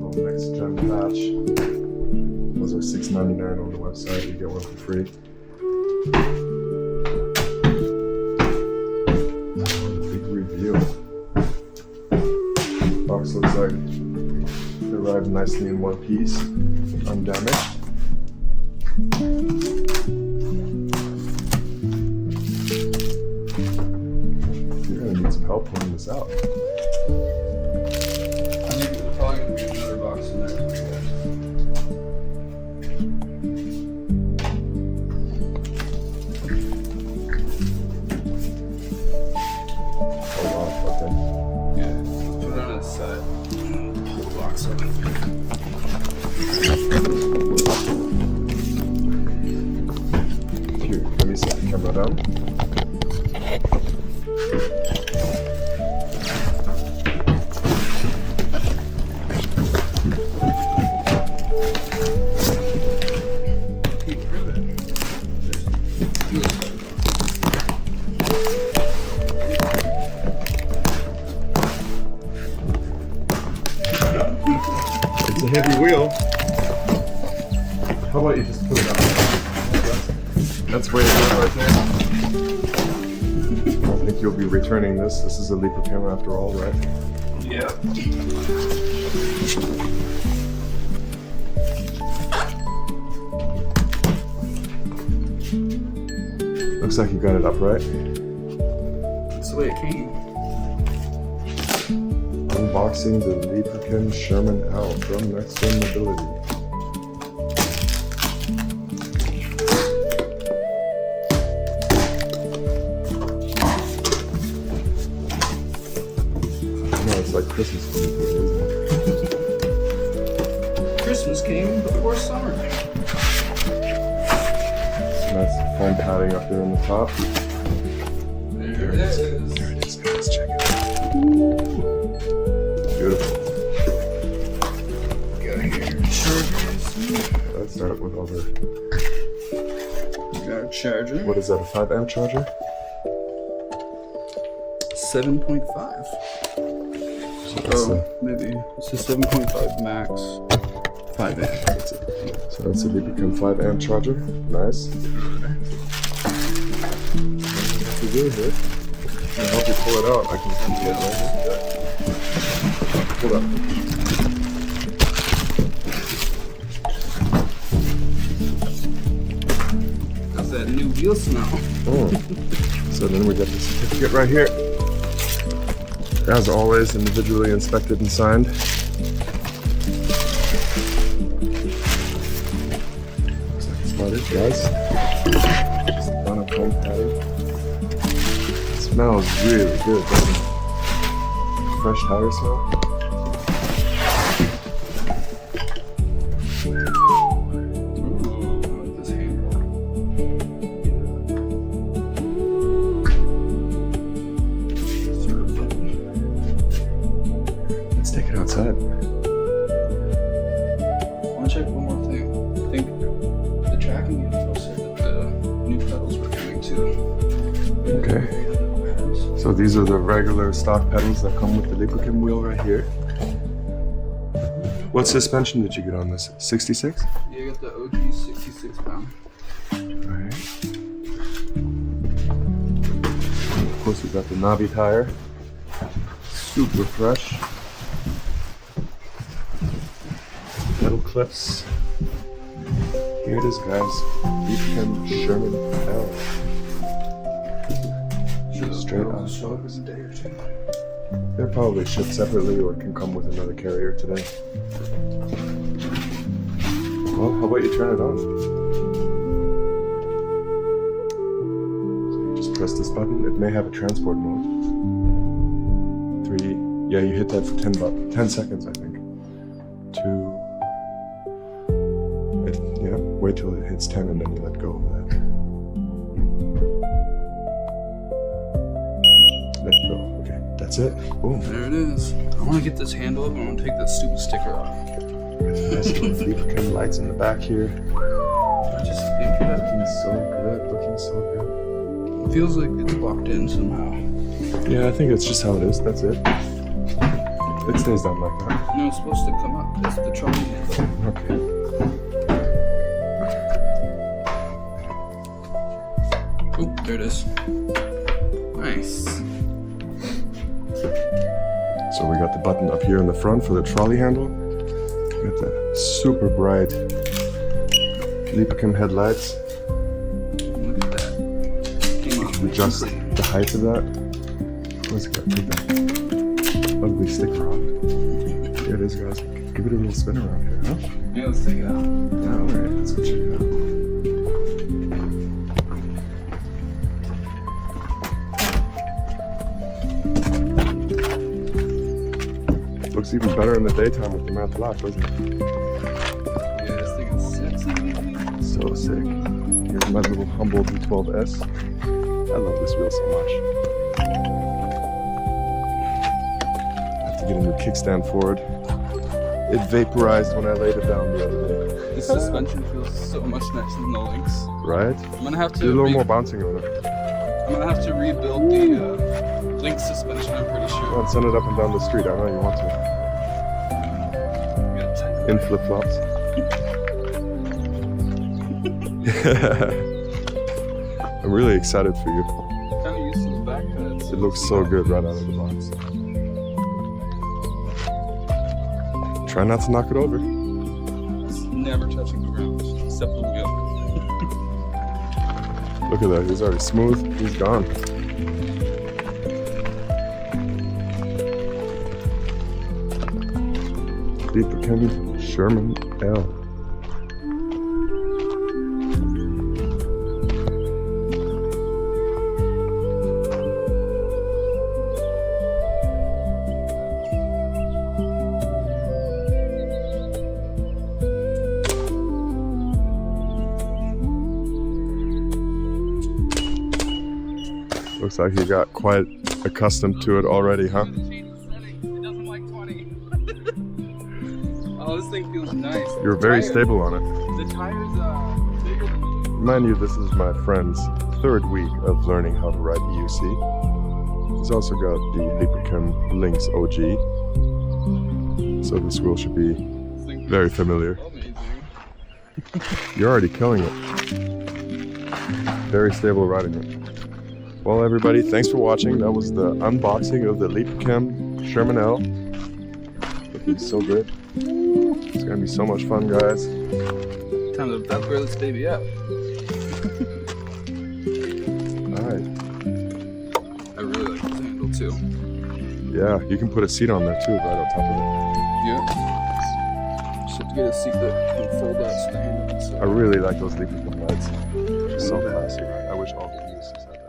little Nextgen patch. Those are $6.99 on the website. You get one for free. Big review. Box looks like it arrived nicely in one piece, undamaged. You're gonna need some help pulling this out. Probably gonna be another box in there. Oh wow, okay. Yeah, put it on its side. Pull the box up. Here, let me set the camera down. It's a heavy wheel. How about you just put it on? That's way good right there. I don't think you'll be returning this. This is a Leaperkim after all, right? Yeah. Looks like you got it up right. That's the way it came. Unboxing the Leaperkim Sherman-L from Nextgen Mobility. No, it's like Christmas for me, isn't it? Christmas came before summer. Nice foam padding up there on the top. There it is. There it is, guys. Check it out. Beautiful. Got here chargers. Let's start with all the. Got a charger. What is that? A 5-amp charger? 7.5. So that's Oh, maybe it's a 7.5 max. 5 amp. So that's a Leaperkim 5-amp charger. Nice. What to do here? I can help you pull it out. I can help you right here. Hold up. How's that new wheel smell? Oh. So then we got the certificate right here. As always, individually inspected and signed. Looks like it's about it, guys. Just a ton of foam padding. It smells really good, doesn't it? Fresh tire smell. This handle. Let's take it outside. I want to check one more thing. I think the tracking info said that the new pedals were coming too. Okay. So these are the regular stock pedals that come with the Leaperkim wheel right here. What suspension did you get on this? 66? Yeah, you got the OG 66 pound. Alright. Of course we got the knobby tire. Super fresh. Metal clips. Here it is, guys. Leaperkim Sherman-L. Straight on. Show up as a day or two. They're probably shipped separately or can come with another carrier today. Well, how about you turn it on? So you just press this button. It may have a transport mode. 3. Yeah, you hit that for 10 seconds, I think. 2. Yeah, wait till it hits 10 and then you let go of that. Let go. Okay, that's it. Boom. There it is. I want to get this handle up and I want to take that stupid sticker off. Nice little Leaperkim lights in the back here. I just think that Looking so good. Looking so good. it feels like it's locked in somehow. Yeah, I think it's just how it is. That's it. It stays down like that. No, it's supposed to come up. It's the trolley handle. Okay. Oh, there it is. Nice. So we got the button up here in the front for the trolley handle. We got the super bright Leaperkim headlights. Look at that. Came off Adjust nicely. the height of that. What's it got? Take that ugly sticker off. Here it is, guys. Give it a little spin around here, huh? Yeah, let's take it out. Yeah, alright, let's go check it out. Looks even better in the daytime with the matte black, doesn't it? Yeah, this thing is sexy. So sick. Here's my little humble V12S. I love this wheel so much. I have to get a new kickstand for it. It vaporized when I laid it down the other day. The suspension feels so much nicer than the Lynx. Right? I'm gonna have to Do a little more bouncing on it. I'm gonna have to rebuild the Lynx suspension, I'm pretty Come sure. on, send it up and down the street. I know you want to. Yeah, In flip-flops. I'm really excited for you. kind of used to the back cuts. It looks so good right out of the box. Try not to knock it over. It's never touching the ground, except the wheel. Look at that, he's already smooth. He's gone. Leaperkim Sherman-L. Looks like you got quite accustomed to it already, huh? It doesn't like 20. Oh, this thing feels nice. You're very stable on it. The tire's bigger than me. Mind you, this is my friend's third week of learning how to ride EUC. He's also got the Leaperkim Lynx OG. So this wheel should be This thing very feels familiar. amazing. You're already killing it. Very stable riding it. Well, everybody, thanks for watching. That was the unboxing of the Leaperkim Sherman-L. Looking so good. It's gonna be so much fun, guys. Time to pepper this baby up. Alright. I really like this handle too. Yeah, you can put a seat on there too, right on top of Yeah. Just have to get a seat that can fold out so the handle can it. sit. I really like those Leaperkim lights. They're so classy. I wish all the EUCs had